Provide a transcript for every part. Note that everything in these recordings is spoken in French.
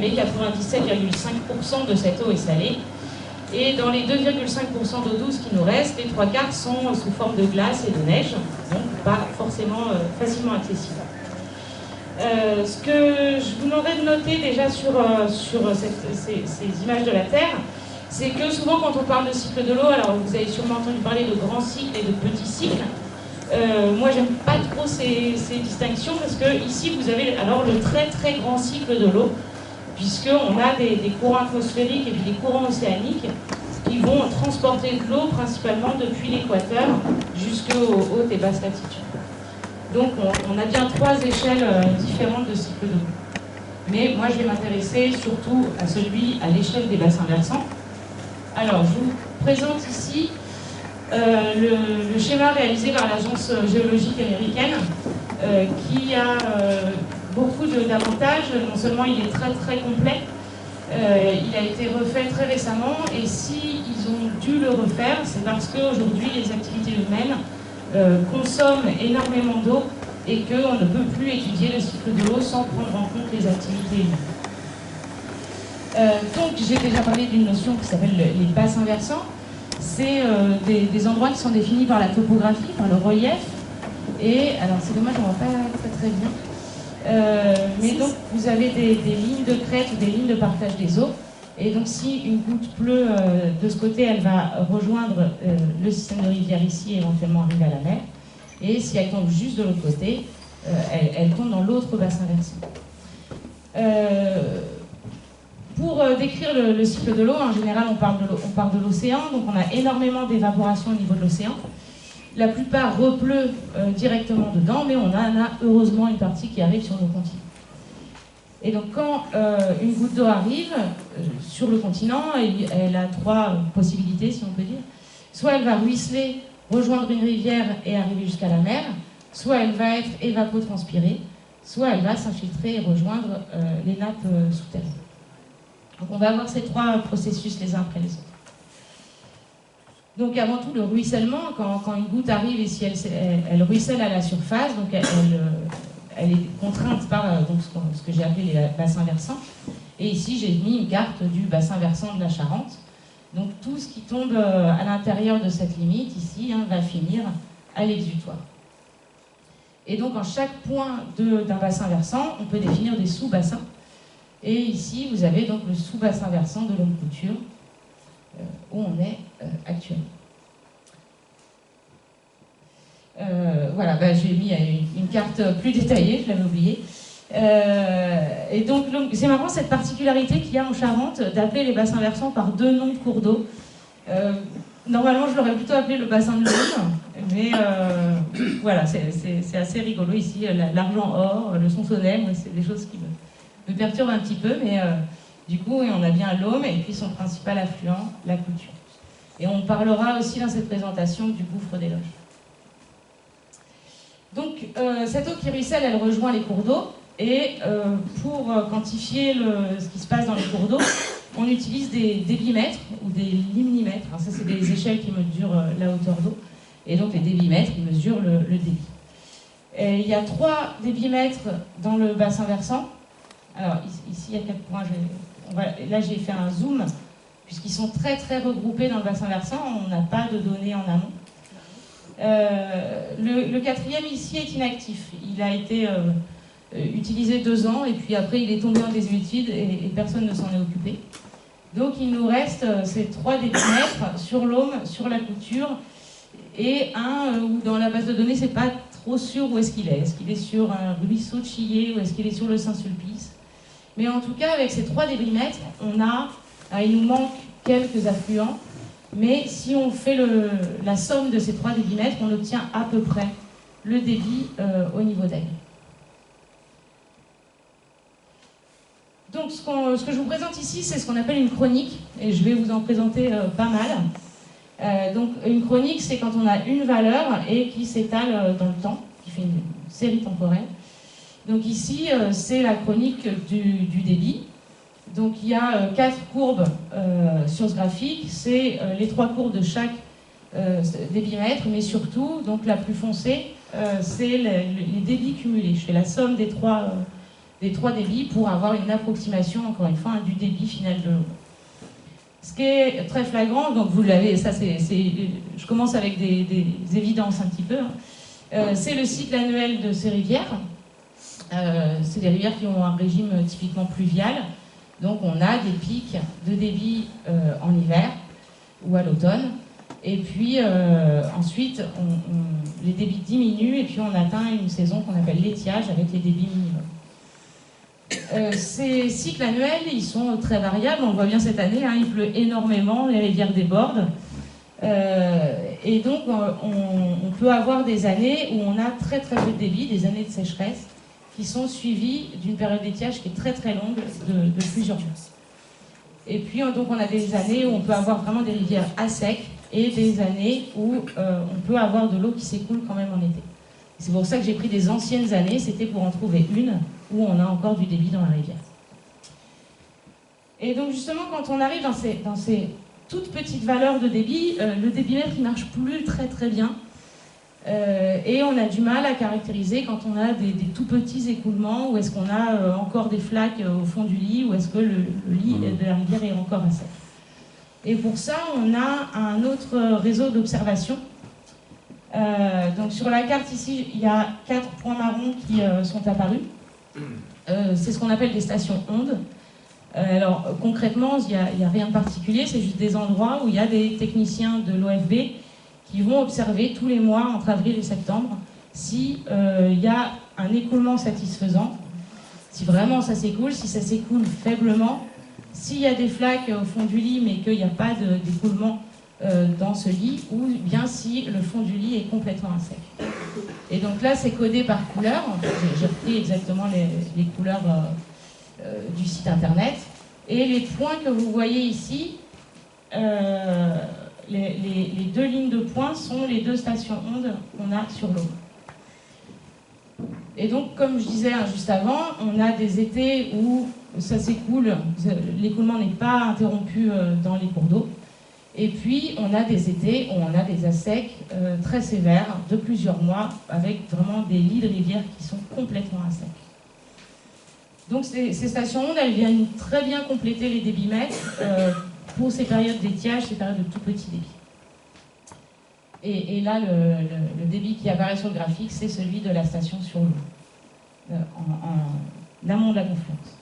mais 97,5% de cette eau est salée. Et dans les 2,5% d'eau douce qui nous restent, les 3/4 sont sous forme de glace et de neige, donc pas forcément facilement accessibles. Ce que je vous demanderais de noter déjà sur ces images de la Terre, c'est que souvent quand on parle de cycle de l'eau, alors vous avez sûrement entendu parler de grands cycles et de petits cycles. Moi j'aime pas trop ces distinctions parce que ici vous avez alors le très très grand cycle de l'eau, puisqu'on a des courants atmosphériques et puis des courants océaniques qui vont transporter de l'eau principalement depuis l'équateur jusqu'aux hautes et basses latitudes. Donc on a bien 3 échelles différentes de cycle de l'eau. Mais moi je vais m'intéresser surtout à l'échelle des bassins versants. Alors je vous présente ici le schéma réalisé par l'Agence géologique américaine qui a beaucoup d'avantages. Non seulement il est très très complet, il a été refait très récemment, et si ils ont dû le refaire, c'est parce qu'aujourd'hui les activités humaines consomment énormément d'eau et qu'on ne peut plus étudier le cycle de l'eau sans prendre en compte les activités humaines. Donc j'ai déjà parlé d'une notion qui s'appelle les bassins versants. C'est des endroits qui sont définis par la topographie, par le relief. Et alors c'est dommage, on ne voit pas très très bien. Mais donc vous avez des lignes de crête ou des lignes de partage des eaux. Et donc si une goutte pleut de ce côté, elle va rejoindre le système de rivière ici et éventuellement arriver à la mer. Et si elle tombe juste de l'autre côté, elle tombe dans l'autre bassin versant. Pour décrire le cycle de l'eau, en général on parle de l'océan, donc on a énormément d'évaporation au niveau de l'océan. La plupart repleut directement dedans, mais on en a heureusement une partie qui arrive sur nos continents. Et donc quand une goutte d'eau arrive sur le continent, elle a 3 possibilités, si on peut dire. Soit elle va ruisseler, rejoindre une rivière et arriver jusqu'à la mer, soit elle va être évapotranspirée, soit elle va s'infiltrer et rejoindre les nappes souterraines. Donc on va avoir ces 3 processus les uns après les autres. Donc avant tout le ruissellement, quand une goutte arrive et si elle ruisselle à la surface, donc elle est contrainte par donc ce que j'ai appelé les bassins versants. Et ici j'ai mis une carte du bassin versant de la Charente. Donc tout ce qui tombe à l'intérieur de cette limite ici va finir à l'exutoire. Et donc en chaque point d'un bassin versant, on peut définir des sous-bassins. Et ici, vous avez donc le sous-bassin versant de Lhomme-Couture, où on est actuellement. Voilà, j'ai mis une carte plus détaillée, je l'avais oublié. Et donc, c'est marrant cette particularité qu'il y a en Charente d'appeler les bassins versants par 2 noms de cours d'eau. Normalement, je l'aurais plutôt appelé le bassin de l'Aune, mais voilà, c'est assez rigolo ici. L'argent-or, le Sonsonnet, c'est des choses qui me perturbe un petit peu, mais du coup, on a bien l'Aume et puis son principal affluent, la Couture. Et on parlera aussi dans cette présentation du gouffre des Loges. Donc, cette eau qui ruisselle, elle rejoint les cours d'eau, et pour quantifier ce qui se passe dans les cours d'eau, on utilise des débitmètres ou des limnimètres. Alors ça, c'est des échelles qui mesurent la hauteur d'eau, et donc les débitmètres, ils mesurent le débit. Et il y a 3 débitmètres dans le bassin versant. Alors ici, il y a 4 points. Là, j'ai fait un zoom, puisqu'ils sont très très regroupés dans le bassin versant. On n'a pas de données en amont. Le 4e ici est inactif. Il a été utilisé 2 ans, et puis après il est tombé en désuétude et personne ne s'en est occupé. Donc il nous reste ces 3 débitmètres sur l'Aume, sur la Couture, et un où dans la base de données c'est pas trop sûr où est-ce qu'il est. Est-ce qu'il est sur un ruisseau de Chillé ou est-ce qu'il est sur le Saint-Sulpice? Mais en tout cas, avec ces 3 débitmètres, il nous manque quelques affluents, mais si on fait la somme de ces 3 débitmètres, on obtient à peu près le débit au niveau d'Aigle. Donc ce que je vous présente ici, c'est ce qu'on appelle une chronique, et je vais vous en présenter pas mal. Donc une chronique, c'est quand on a une valeur et qui s'étale dans le temps, qui fait une série temporelle. Donc ici, c'est la chronique du débit. Donc il y a 4 courbes sur ce graphique, c'est les 3 courbes de chaque débitmètre, mais surtout, donc la plus foncée, c'est les débits cumulés. Je fais la somme des 3 des 3 débits pour avoir une approximation, encore une fois, du débit final de l'eau. Ce qui est très flagrant, donc vous l'avez, ça je commence avec des évidences un petit peu, c'est le cycle annuel de ces rivières. C'est des rivières qui ont un régime typiquement pluvial, donc on a des pics de débit en hiver ou à l'automne, et puis ensuite les débits diminuent et puis on atteint une saison qu'on appelle l'étiage avec les débits minimums. Ces cycles annuels, ils sont très variables, on le voit bien cette année, hein, il pleut énormément, les rivières débordent, et donc on peut avoir des années où on a très très peu de débit, des années de sécheresse, qui sont suivies d'une période d'étiage qui est très très longue de plusieurs mois. Et puis donc on a des années où on peut avoir vraiment des rivières à sec, et des années où on peut avoir de l'eau qui s'écoule quand même en été. C'est pour ça que j'ai pris des anciennes années, c'était pour en trouver une où on a encore du débit dans la rivière. Et donc justement, quand on arrive dans ces toutes petites valeurs de débit, le débitmètre ne marche plus très très bien. Et on a du mal à caractériser quand on a des tout petits écoulements, ou est-ce qu'on a encore des flaques au fond du lit, ou est-ce que le lit de la rivière est encore à sec. Et pour ça, on a un autre réseau d'observation. Donc sur la carte ici, il y a 4 points marrons qui sont apparus. C'est ce qu'on appelle des stations ondes. Alors concrètement, il n'y a rien de particulier, c'est juste des endroits où il y a des techniciens de l'OFB qui vont observer tous les mois, entre avril et septembre, s'il y a un écoulement satisfaisant, si vraiment ça s'écoule, si ça s'écoule faiblement, s'il y a des flaques au fond du lit mais qu'il n'y a pas d'écoulement dans ce lit, ou bien si le fond du lit est complètement à sec. Et donc là, c'est codé par couleur. J'ai repris exactement les couleurs du site internet. Et les points que vous voyez ici, les 2 lignes de points sont les 2 stations ondes qu'on a sur l'eau. Et donc, comme je disais juste avant, on a des étés où ça s'écoule, l'écoulement n'est pas interrompu dans les cours d'eau. Et puis, on a des étés où on a des assecs très sévères de plusieurs mois, avec vraiment des lits de rivières qui sont complètement à sec. Donc, ces stations ondes, elles viennent très bien compléter les débitmètres pour ces périodes d'étiage, ces périodes de tout petit débit. Et là, le débit qui apparaît sur le graphique, c'est celui de la station sur l'eau, en amont de la confluence.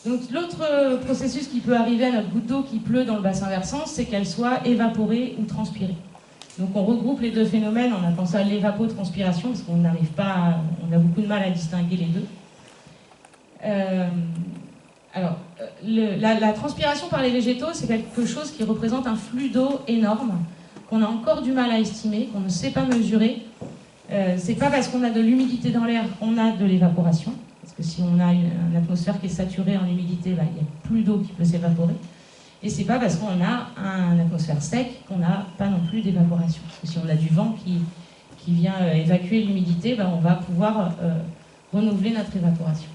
Donc l'autre processus qui peut arriver à notre goutte d'eau qui pleut dans le bassin versant, c'est qu'elle soit évaporée ou transpirée. Donc on regroupe les deux phénomènes, on appelle ça l'évapotranspiration, parce qu'on n'arrive pas, on a beaucoup de mal à distinguer les deux. La transpiration par les végétaux, c'est quelque chose qui représente un flux d'eau énorme, qu'on a encore du mal à estimer, qu'on ne sait pas mesurer. C'est pas parce qu'on a de l'humidité dans l'air qu'on a de l'évaporation. Parce que si on a une atmosphère qui est saturée en humidité, il n'y a plus d'eau qui peut s'évaporer. Et c'est pas parce qu'on a une atmosphère sec qu'on n'a pas non plus d'évaporation. Parce que si on a du vent qui vient évacuer l'humidité, on va pouvoir renouveler notre évaporation.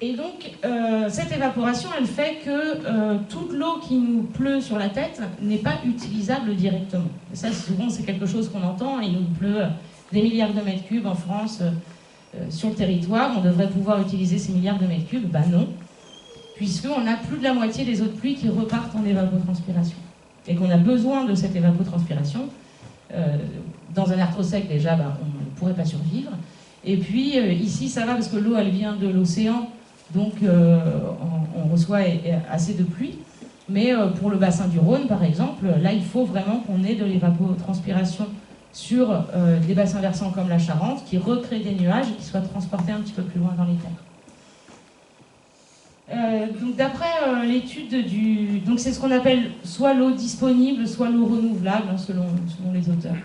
Et donc, cette évaporation, elle fait que toute l'eau qui nous pleut sur la tête n'est pas utilisable directement. Et ça, souvent, c'est quelque chose qu'on entend. Il nous pleut des milliards de mètres cubes en France sur le territoire. On devrait pouvoir utiliser ces milliards de mètres cubes. Ben non, puisqu'on a plus de la moitié des eaux de pluie qui repartent en évapotranspiration. Et qu'on a besoin de cette évapotranspiration. Dans un air trop sec, déjà, on ne pourrait pas survivre. Et puis, ici, ça va parce que l'eau, elle vient de l'océan. Donc, on reçoit assez de pluie. Mais pour le bassin du Rhône, par exemple, là, il faut vraiment qu'on ait de l'évapotranspiration sur des bassins versants comme la Charente, qui recréent des nuages et qui soient transportés un petit peu plus loin dans les terres. Donc, d'après l'étude du... Donc, c'est ce qu'on appelle soit l'eau disponible, soit l'eau renouvelable, selon les auteurs.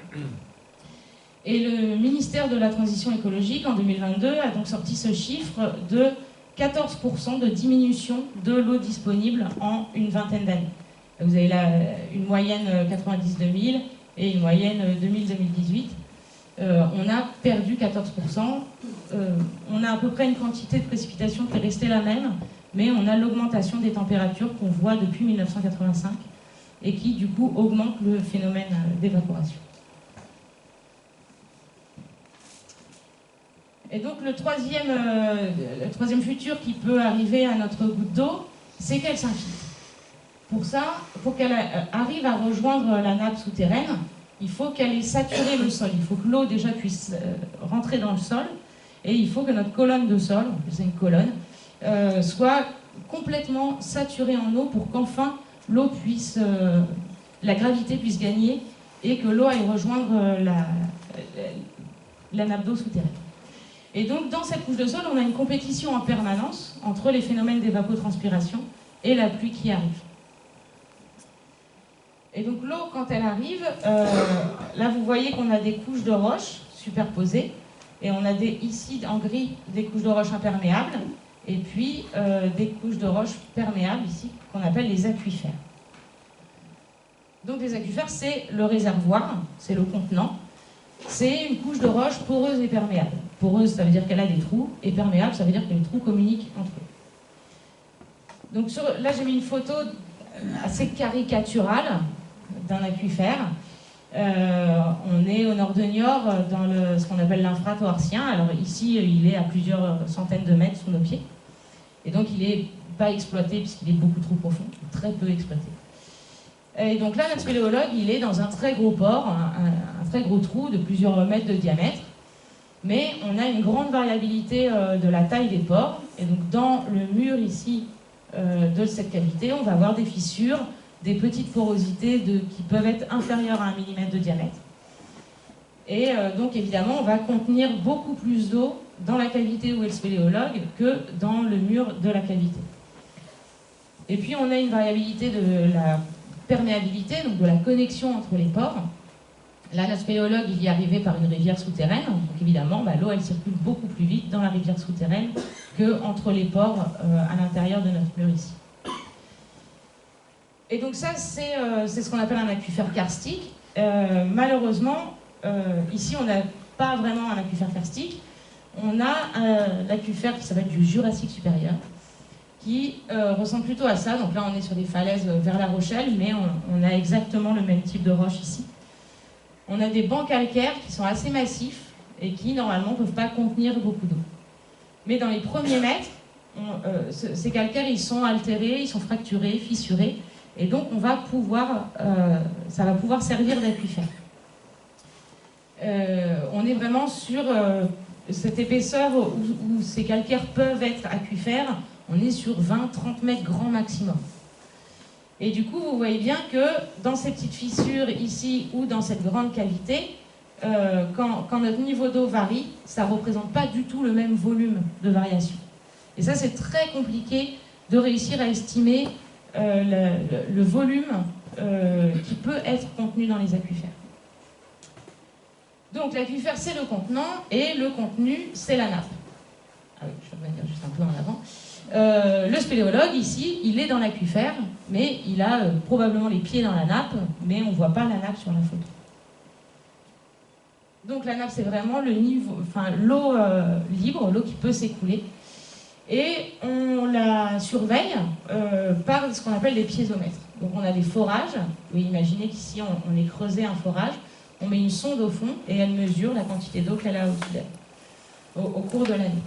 Et le ministère de la Transition écologique, en 2022, a donc sorti ce chiffre de 14% de diminution de l'eau disponible en une vingtaine d'années. Vous avez là une moyenne 90-2000 et une moyenne 2000-2018. On a perdu 14%. On a à peu près une quantité de précipitation qui est restée la même, mais on a l'augmentation des températures qu'on voit depuis 1985 et qui, du coup, augmente le phénomène d'évaporation. Et donc le troisième futur qui peut arriver à notre goutte d'eau, c'est qu'elle s'infiltre. Pour ça, pour qu'elle arrive à rejoindre la nappe souterraine, il faut qu'elle ait saturé le sol. Il faut que l'eau déjà puisse rentrer dans le sol, et il faut que notre colonne de sol, c'est une colonne, soit complètement saturée en eau pour qu'enfin l'eau puisse, la gravité puisse gagner et que l'eau aille rejoindre la nappe d'eau souterraine. Et donc dans cette couche de sol, on a une compétition en permanence entre les phénomènes d'évapotranspiration et la pluie qui arrive. Et donc l'eau, quand elle arrive, là vous voyez qu'on a des couches de roches superposées, et on a ici en gris des couches de roches imperméables, et puis des couches de roches perméables ici, qu'on appelle les aquifères. Donc les aquifères, c'est le réservoir, c'est le contenant, c'est une couche de roches poreuse et perméable. Poreuse, ça veut dire qu'elle a des trous, et perméable, ça veut dire que les trous communiquent entre eux. Donc là j'ai mis une photo assez caricaturale d'un aquifère. On est au nord de Niort, dans ce qu'on appelle l'infratoarcien. Alors ici, il est à plusieurs centaines de mètres sous nos pieds. Et donc il n'est pas exploité puisqu'il est beaucoup trop profond, très peu exploité. Et donc là, notre spéléologue, il est dans un très gros pore, un très gros trou de plusieurs mètres de diamètre. Mais on a une grande variabilité de la taille des pores. Et donc dans le mur ici de cette cavité, on va avoir des fissures, des petites porosités qui peuvent être inférieures à 1 mm de diamètre. Et donc évidemment, on va contenir beaucoup plus d'eau dans la cavité où est le spéléologue que dans le mur de la cavité. Et puis on a une variabilité de la perméabilité, donc de la connexion entre les pores. Là, notre spéléologue, il y est arrivé par une rivière souterraine, donc évidemment, l'eau, elle circule beaucoup plus vite dans la rivière souterraine qu'entre les pores à l'intérieur de notre mur ici. Et donc ça, c'est ce qu'on appelle un aquifère karstique. Malheureusement, ici, on n'a pas vraiment un aquifère karstique. On a l'aquifère qui s'appelle du Jurassique supérieur, qui ressemble plutôt à ça. Donc là, on est sur des falaises vers La Rochelle, mais on a exactement le même type de roche ici. On a des bancs calcaires qui sont assez massifs et qui, normalement, ne peuvent pas contenir beaucoup d'eau. Mais dans les premiers mètres, ces calcaires, ils sont altérés, ils sont fracturés, fissurés, et donc ça va pouvoir servir d'aquifère. On est vraiment sur cette épaisseur où ces calcaires peuvent être aquifères, on est sur 20-30 mètres grand maximum. Et du coup, vous voyez bien que dans ces petites fissures ici ou dans cette grande cavité, quand notre niveau d'eau varie, ça ne représente pas du tout le même volume de variation. Et ça, c'est très compliqué de réussir à estimer le volume qui peut être contenu dans les aquifères. Donc l'aquifère, c'est le contenant, et le contenu, c'est la nappe. Ah oui, je vais revenir juste un peu en avant. Le spéléologue, ici, il est dans l'aquifère, mais il a probablement les pieds dans la nappe, mais on ne voit pas la nappe sur la photo. Donc la nappe, c'est vraiment le niveau, l'eau libre, l'eau qui peut s'écouler. Et on la surveille par ce qu'on appelle des piézomètres. Donc on a des forages. Vous pouvez imaginer qu'ici, on est creusé un forage. On met une sonde au fond et elle mesure la quantité d'eau qu'elle a au-dessus d'elle au cours de l'année.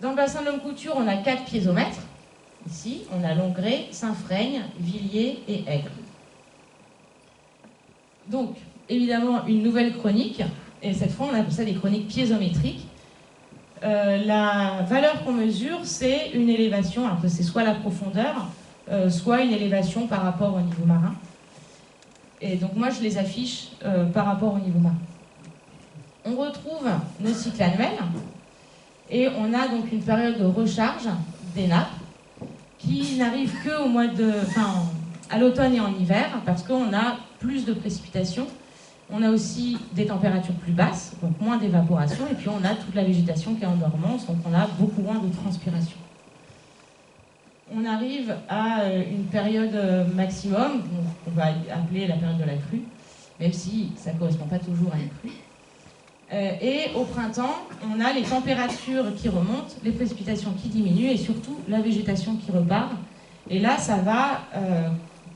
Dans le bassin de l'Homme-Couture, on a 4 piézomètres. Ici, on a Longré, Saint-Freigne, Villiers et Aigre. Donc, évidemment, une nouvelle chronique, et cette fois, on appelle ça des chroniques piézométriques. La valeur qu'on mesure, c'est une élévation, alors que c'est soit la profondeur, soit une élévation par rapport au niveau marin. Et donc, moi, je les affiche par rapport au niveau marin. On retrouve nos cycles annuels. Et on a donc une période de recharge des nappes qui n'arrive qu'au mois à l'automne et en hiver, parce qu'on a plus de précipitations. On a aussi des températures plus basses, donc moins d'évaporation, et puis on a toute la végétation qui est en dormance, donc on a beaucoup moins de transpiration. On arrive à une période maximum, qu'on va appeler la période de la crue, même si ça ne correspond pas toujours à une crue. Et au printemps, on a les températures qui remontent, les précipitations qui diminuent et surtout la végétation qui repart. Et là, ça va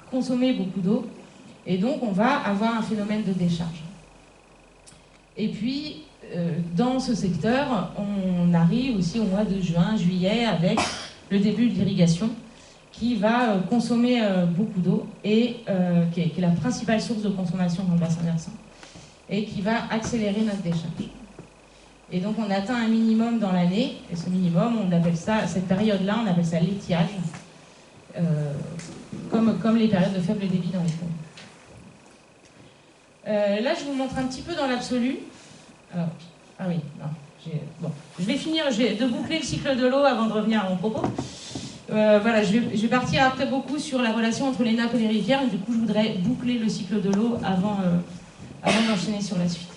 consommer beaucoup d'eau et donc on va avoir un phénomène de décharge. Et puis, dans ce secteur, on arrive aussi au mois de juin, juillet, avec le début de l'irrigation, qui va consommer beaucoup d'eau et qui est la principale source de consommation dans le bassin versant et qui va accélérer notre décharge. Et donc on atteint un minimum dans l'année, et ce minimum, on appelle ça, cette période-là, on appelle ça l'étiage, comme les périodes de faible débit dans les fonds. Là, je vous montre un petit peu dans l'absolu. Ah oui, non, bon, je vais finir de boucler le cycle de l'eau avant de revenir à mon propos. Voilà, je vais partir après beaucoup sur la relation entre les nappes et les rivières, et du coup je voudrais boucler le cycle de l'eau avant d'enchaîner sur la suite.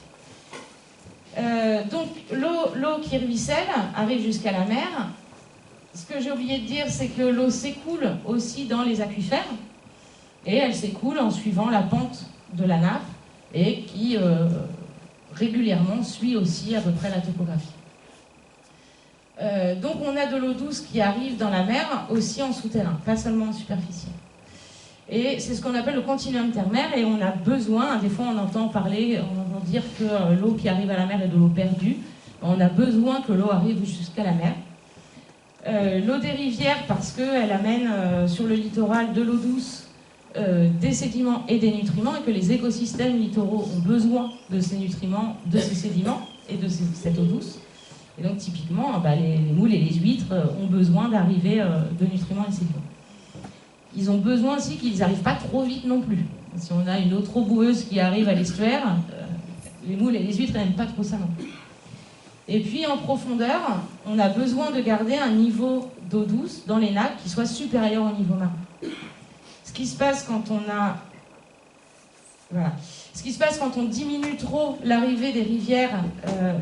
Donc l'eau qui ruisselle arrive jusqu'à la mer. Ce que j'ai oublié de dire, c'est que l'eau s'écoule aussi dans les aquifères, et elle s'écoule en suivant la pente de la nappe, et qui régulièrement suit aussi à peu près la topographie. Donc on a de l'eau douce qui arrive dans la mer aussi en souterrain, pas seulement en superficiel. Et c'est ce qu'on appelle le continuum terre-mer, et on a besoin, des fois on entend dire que l'eau qui arrive à la mer est de l'eau perdue, on a besoin que l'eau arrive jusqu'à la mer. L'eau des rivières, parce qu'elle amène sur le littoral de l'eau douce, des sédiments et des nutriments, et que les écosystèmes littoraux ont besoin de ces nutriments, de ces sédiments et de cette eau douce. Et donc typiquement, les moules et les huîtres ont besoin d'arriver de nutriments et sédiments. Ils ont besoin aussi qu'ils n'arrivent pas trop vite non plus. Si on a une eau trop boueuse qui arrive à l'estuaire, les moules et les huîtres n'aiment pas trop ça non plus. Et puis en profondeur, on a besoin de garder un niveau d'eau douce dans les nappes qui soit supérieur au niveau marin. Ce qui se passe quand on diminue trop l'arrivée des rivières,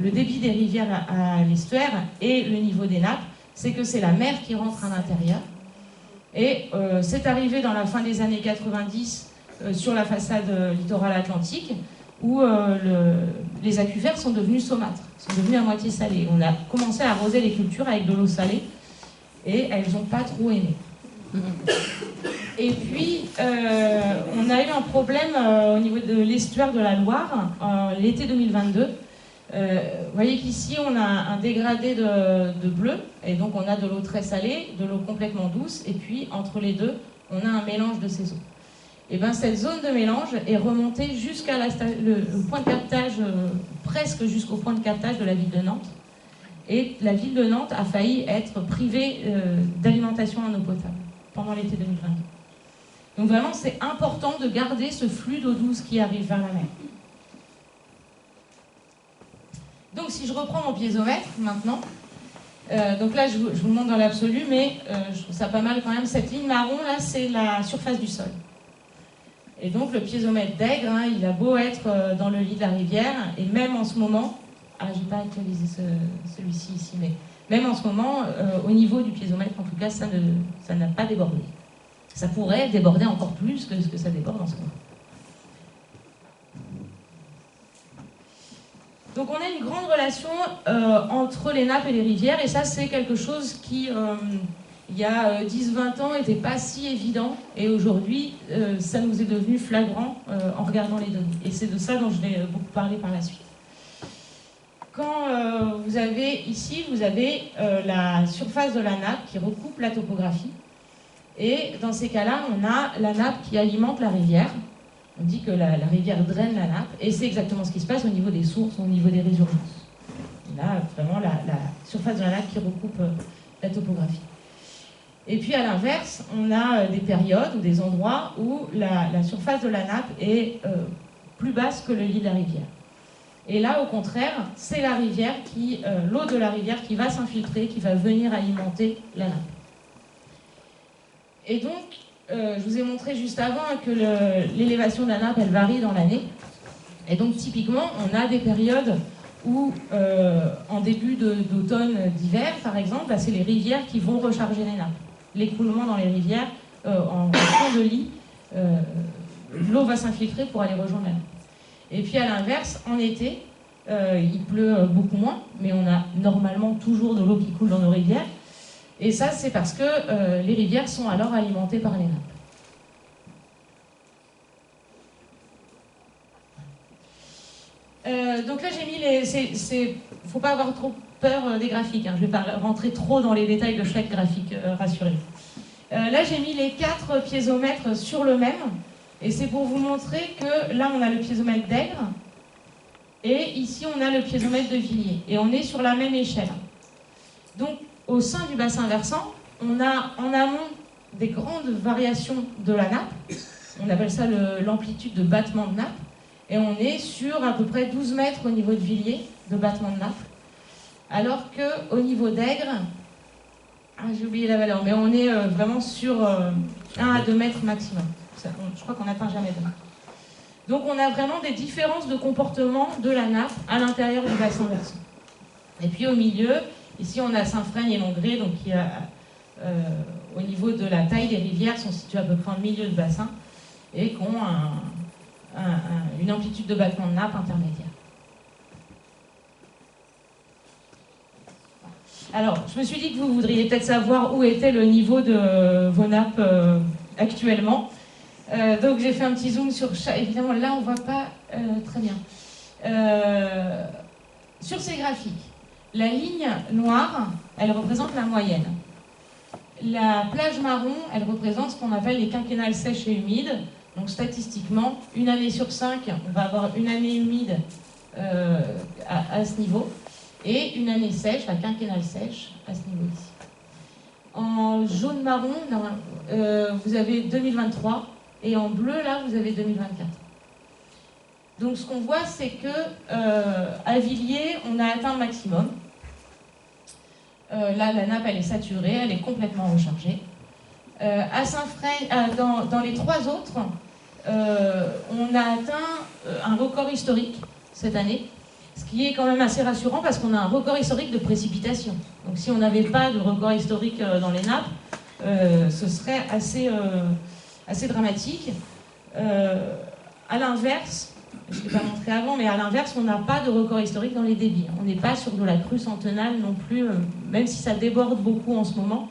le débit des rivières à l'estuaire et le niveau des nappes, c'est que c'est la mer qui rentre à l'intérieur. Et c'est arrivé dans la fin des années 90 sur la façade littorale atlantique, où les aquifères sont devenus saumâtres, sont devenus à moitié salés. On a commencé à arroser les cultures avec de l'eau salée, et elles n'ont pas trop aimé. Et puis, on a eu un problème au niveau de l'estuaire de la Loire, l'été 2022. Vous voyez qu'ici, on a un dégradé de bleu, et donc on a de l'eau très salée, de l'eau complètement douce, et puis entre les deux, on a un mélange de ces eaux. Et bien cette zone de mélange est remontée jusqu'à le point de captage, presque jusqu'au point de captage de la ville de Nantes. Et la ville de Nantes a failli être privée d'alimentation en eau potable pendant l'été 2022. Donc vraiment, c'est important de garder ce flux d'eau douce qui arrive vers la mer. Donc si je reprends mon piézomètre maintenant, donc là je vous le montre dans l'absolu, mais je trouve ça pas mal quand même. Cette ligne marron là, c'est la surface du sol. Et donc le piézomètre d'Aigre, il a beau être dans le lit de la rivière, et même en ce moment, je n'ai pas actualisé celui-ci ici, mais même en ce moment, au niveau du piézomètre, en tout cas, ça n'a pas débordé. Ça pourrait déborder encore plus que ce que ça déborde en ce moment. Donc on a une grande relation entre les nappes et les rivières, et ça c'est quelque chose qui, il y a 10-20 ans, n'était pas si évident, et aujourd'hui ça nous est devenu flagrant en regardant les données. Et c'est de ça dont je vais beaucoup parler par la suite. Quand vous avez ici, vous avez la surface de la nappe qui recoupe la topographie, et dans ces cas-là, on a la nappe qui alimente la rivière. On dit que la rivière draine la nappe, et c'est exactement ce qui se passe au niveau des sources, au niveau des résurgences. On a vraiment la surface de la nappe qui recoupe la topographie. Et puis à l'inverse, on a des périodes ou des endroits où la surface de la nappe est plus basse que le lit de la rivière. Et là, au contraire, c'est la rivière l'eau de la rivière qui va s'infiltrer, qui va venir alimenter la nappe. Et donc, je vous ai montré juste avant que l'élévation de la nappe, elle varie dans l'année. Et donc, typiquement, on a des périodes où, en début d'automne, d'hiver, par exemple, c'est les rivières qui vont recharger les nappes. L'écoulement dans les rivières, en fond de lit, l'eau va s'infiltrer pour aller rejoindre la nappe. Et puis, à l'inverse, en été, il pleut beaucoup moins, mais on a normalement toujours de l'eau qui coule dans nos rivières. Et ça, c'est parce que les rivières sont alors alimentées par les nappes. Donc là, j'ai mis les... Faut pas avoir trop peur des graphiques, hein. Je vais pas rentrer trop dans les détails de chaque graphique, rassurez-vous. Là, j'ai mis les 4 piézomètres sur le même, et c'est pour vous montrer que là, on a le piézomètre d'Aigre, et ici, on a le piézomètre de Villiers, et on est sur la même échelle. Donc, au sein du bassin versant, on a en amont des grandes variations de la nappe, on appelle ça l'amplitude de battement de nappe, et on est sur à peu près 12 mètres au niveau de Villiers, de battement de nappe, alors qu'au niveau d'Aigre, j'ai oublié la valeur, mais on est vraiment sur 1 à 2 mètres maximum. Je crois qu'on n'atteint jamais 2 mètres. Donc on a vraiment des différences de comportement de la nappe à l'intérieur du bassin versant. Et puis au milieu, ici on a Saint-Frègne et Longré, donc qui au niveau de la taille des rivières sont situés à peu près au milieu du bassin et qui ont une amplitude de battement de nappe intermédiaire. Alors, je me suis dit que vous voudriez peut-être savoir où était le niveau de vos nappes actuellement. Donc j'ai fait un petit zoom sur chaque... Évidemment, là, on ne voit pas très bien. Sur ces graphiques, la ligne noire, elle représente la moyenne. La plage marron, elle représente ce qu'on appelle les quinquennales sèches et humides. Donc statistiquement, 1 année sur 5, on va avoir une année humide à ce niveau. Et une année sèche, la quinquennale sèche, à ce niveau ici. En jaune-marron, vous avez 2023, et en bleu, là, vous avez 2024. Donc ce qu'on voit, c'est que à Villiers, on a atteint le maximum. Là, la nappe, elle est saturée, elle est complètement rechargée. À Saint-Frègne, dans les 3 autres, on a atteint un record historique cette année. Ce qui est quand même assez rassurant parce qu'on a un record historique de précipitation. Donc si on n'avait pas de record historique dans les nappes, ce serait assez dramatique. À l'inverse, je ne l'ai pas montré avant, mais à l'inverse, on n'a pas de record historique dans les débits. On n'est pas sur de la crue centenale non plus, même si ça déborde beaucoup en ce moment.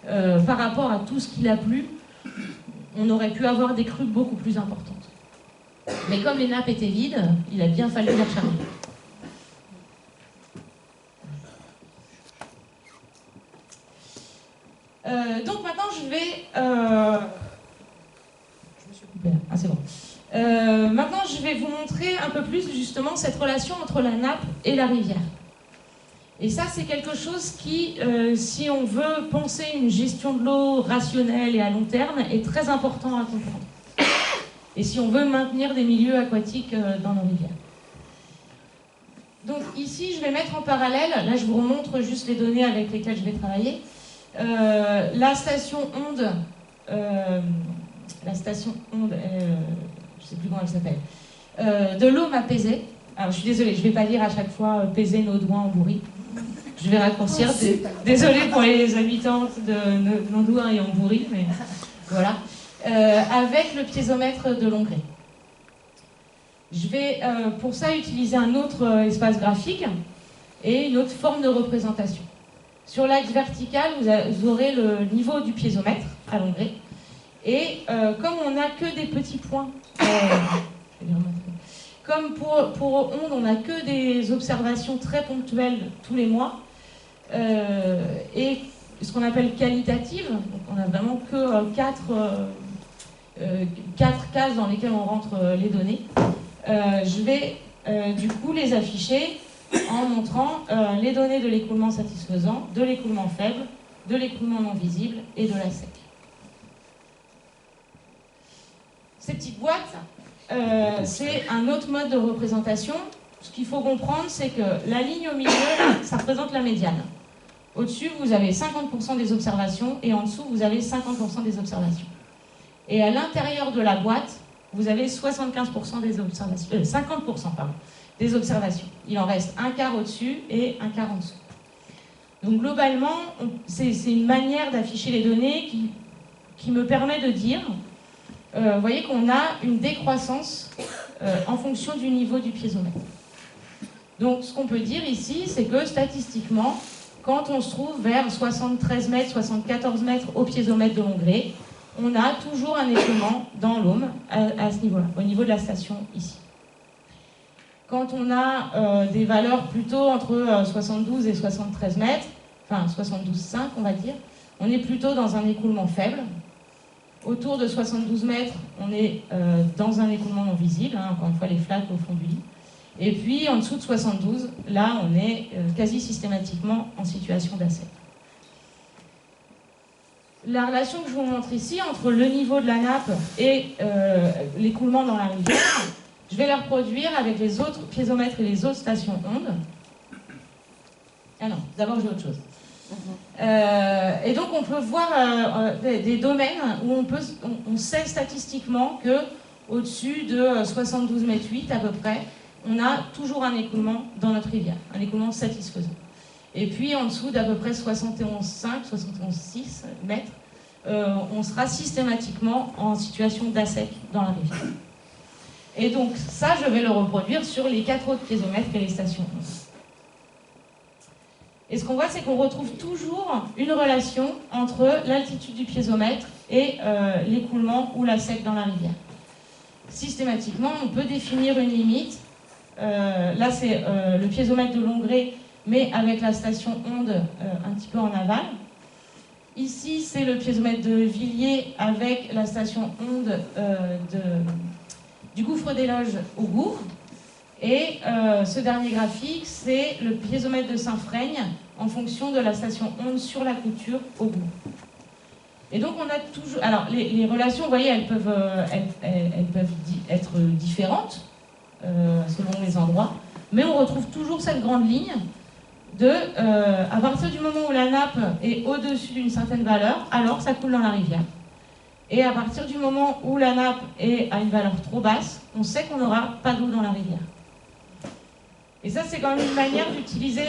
Par rapport à tout ce qu'il a plu, on aurait pu avoir des crues beaucoup plus importantes. Mais comme les nappes étaient vides, il a bien fallu les recharger. Donc maintenant je vais... Je me suis coupée là. Ah c'est bon. Maintenant je vais vous montrer un peu plus justement cette relation entre la nappe et la rivière. Et ça c'est quelque chose qui, si on veut penser une gestion de l'eau rationnelle et à long terme, est très important à comprendre. Et si on veut maintenir des milieux aquatiques dans nos rivières. Donc ici je vais mettre en parallèle, là je vous remontre juste les données avec lesquelles je vais travailler. La station Onde, je ne sais plus comment elle s'appelle, de l'Aume à Pézet. Alors je suis désolée, je ne vais pas dire à chaque fois Pézet, Naudouin, Amboury. Je vais raccourcir. Désolée pour les habitantes de Naudouin et Amboury, mais voilà. Avec le piézomètre de Longré. Je vais pour ça utiliser un autre espace graphique et une autre forme de représentation. Sur l'axe vertical, vous aurez le niveau du piézomètre à Longré. Et comme on n'a que des petits points, comme pour Onde, on n'a que des observations très ponctuelles tous les mois, et ce qu'on appelle qualitatives, donc on n'a vraiment que 4 cases dans lesquelles on rentre les données. Je vais du coup les afficher en montrant les données de l'écoulement satisfaisant, de l'écoulement faible, de l'écoulement non visible et de la sec. Ces petites boîtes, c'est un autre mode de représentation. Ce qu'il faut comprendre, c'est que la ligne au milieu, ça représente la médiane. Au-dessus, vous avez 50% des observations et en dessous, vous avez 50% des observations. Et à l'intérieur de la boîte, vous avez 75% des observations, 50% pardon, des observations. Il en reste un quart au-dessus et un quart en dessous. Donc globalement, c'est une manière d'afficher les données qui me permet de dire, vous voyez qu'on a une décroissance en fonction du niveau du piézomètre. Donc ce qu'on peut dire ici, c'est que statistiquement, quand on se trouve vers 73 mètres, 74 mètres au piézomètre de Longré, on a toujours un écoulement dans l'Aume à ce niveau-là, au niveau de la station ici. Quand on a des valeurs plutôt entre 72 et 73 mètres, enfin 72,5 on va dire, on est plutôt dans un écoulement faible. Autour de 72 mètres, on est dans un écoulement non visible, hein, encore une fois les flaques au fond du lit. Et puis en dessous de 72, là on est quasi systématiquement en situation d'assec. La relation que je vous montre ici entre le niveau de la nappe et l'écoulement dans la rivière, je vais la reproduire avec les autres piézomètres et les autres stations ondes. Ah non, d'abord j'ai autre chose. Et donc on peut voir des domaines où on sait statistiquement que au-dessus de 72 mètres 8 à peu près, on a toujours un écoulement dans notre rivière, un écoulement satisfaisant. Et puis en dessous d'à peu près 71,5, 71,6 mètres, on sera systématiquement en situation d'assec dans la rivière. Et donc ça, je vais le reproduire sur les 4 autres piézomètres et les stations ondes. Et ce qu'on voit, c'est qu'on retrouve toujours une relation entre l'altitude du piézomètre et l'écoulement ou la sec dans la rivière. Systématiquement, on peut définir une limite. Là, c'est le piézomètre de Longré, mais avec la station onde un petit peu en aval. Ici, c'est le piézomètre de Villiers avec la station onde du gouffre des Loges au Gouffre. Et ce dernier graphique, c'est le piézomètre de Saint-Freigne en fonction de la station onde sur la Couture au Gouffre. Et donc on a toujours... Alors les relations, vous voyez, elles peuvent être différentes selon les endroits, mais on retrouve toujours cette grande ligne de, à partir du moment où la nappe est au-dessus d'une certaine valeur, alors ça coule dans la rivière. Et à partir du moment où la nappe est à une valeur trop basse, on sait qu'on n'aura pas d'eau dans la rivière. Et ça, c'est quand même une manière d'utiliser...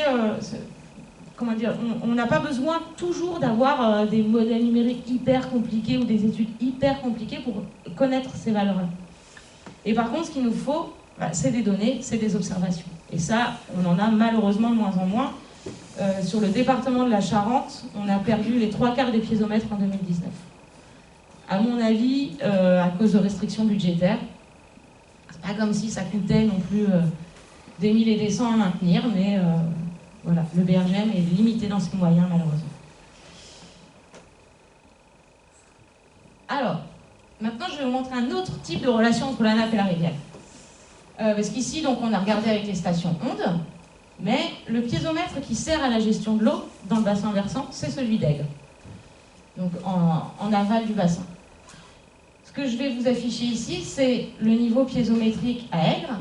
comment dire, on n'a pas besoin toujours d'avoir des modèles numériques hyper compliqués ou des études hyper compliquées pour connaître ces valeurs-là. Et par contre, ce qu'il nous faut, c'est des données, c'est des observations. Et ça, on en a malheureusement de moins en moins. Sur le département de la Charente, on a perdu les 3/4 des piézomètres en 2019. À mon avis, à cause de restrictions budgétaires, c'est pas comme si ça coûtait non plus des 1000 et des 100 à maintenir, mais voilà, le BRGM est limité dans ses moyens, malheureusement. Alors, maintenant, je vais vous montrer un autre type de relation entre la nappe et la rivière. Parce qu'ici, donc, on a regardé avec les stations ondes, mais le piézomètre qui sert à la gestion de l'eau dans le bassin versant, c'est celui d'Aigre, donc en aval du bassin. Ce que je vais vous afficher ici, c'est le niveau piézométrique à Aigre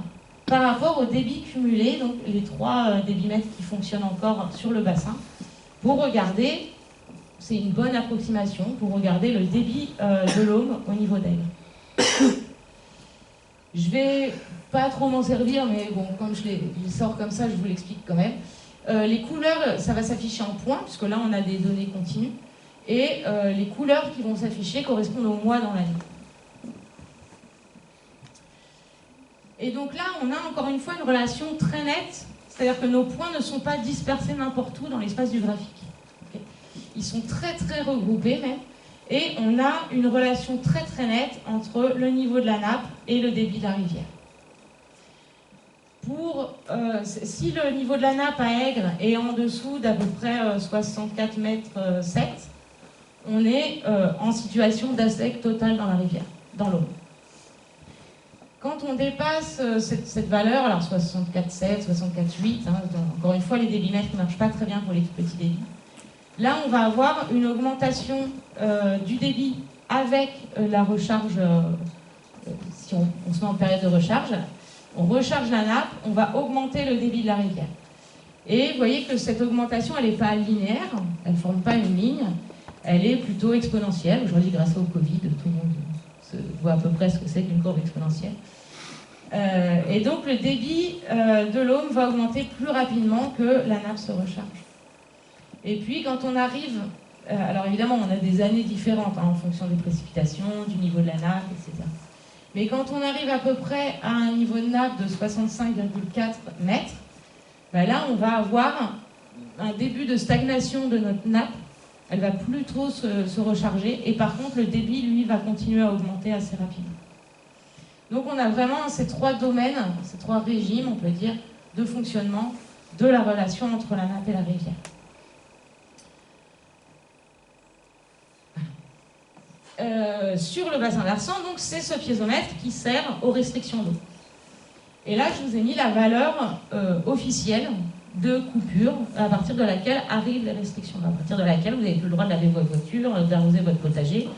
par rapport au débit cumulé, donc les 3 débitmètres qui fonctionnent encore sur le bassin, pour regarder, c'est une bonne approximation, pour regarder le débit de l'Aume au niveau d'Aigre. Je vais pas trop m'en servir, mais bon, comme je les sors comme ça, je vous l'explique quand même. Les couleurs, ça va s'afficher en points, puisque là on a des données continues, et les couleurs qui vont s'afficher correspondent aux mois dans l'année. Et donc là, on a encore une fois une relation très nette, c'est-à-dire que nos points ne sont pas dispersés n'importe où dans l'espace du graphique. Okay, ils sont très très regroupés même, et on a une relation très très nette entre le niveau de la nappe et le débit de la rivière. Si le niveau de la nappe à Aigre est en dessous d'à peu près 64 mètres 7, on est en situation d'assec total dans la rivière, dans l'eau. Quand on dépasse cette valeur, alors 64,7, 64,8, hein, encore une fois les débitmètres ne marchent pas très bien pour les tout petits débits, là on va avoir une augmentation du débit avec la recharge, si on se met en période de recharge, on recharge la nappe, on va augmenter le débit de la rivière. Et vous voyez que cette augmentation, elle n'est pas linéaire, elle ne forme pas une ligne, elle est plutôt exponentielle. Aujourd'hui, grâce au Covid, tout le monde voit à peu près ce que c'est qu'une courbe exponentielle. Et donc le débit de l'Aume va augmenter plus rapidement que la nappe se recharge. Et puis quand on arrive, alors évidemment on a des années différentes hein, en fonction des précipitations, du niveau de la nappe, etc. Mais quand on arrive à peu près à un niveau de nappe de 65,4 mètres, ben là on va avoir un début de stagnation de notre nappe. Elle va plus trop se recharger et par contre le débit lui va continuer à augmenter assez rapidement. Donc on a vraiment ces trois domaines, ces trois régimes, on peut dire, de fonctionnement de la relation entre la nappe et la rivière. Sur le bassin versant, donc c'est ce piézomètre qui sert aux restrictions d'eau. Et là, je vous ai mis la valeur officielle de coupure à partir de laquelle arrivent les restrictions, à partir de laquelle vous n'avez plus le droit de laver votre voiture, d'arroser votre potager,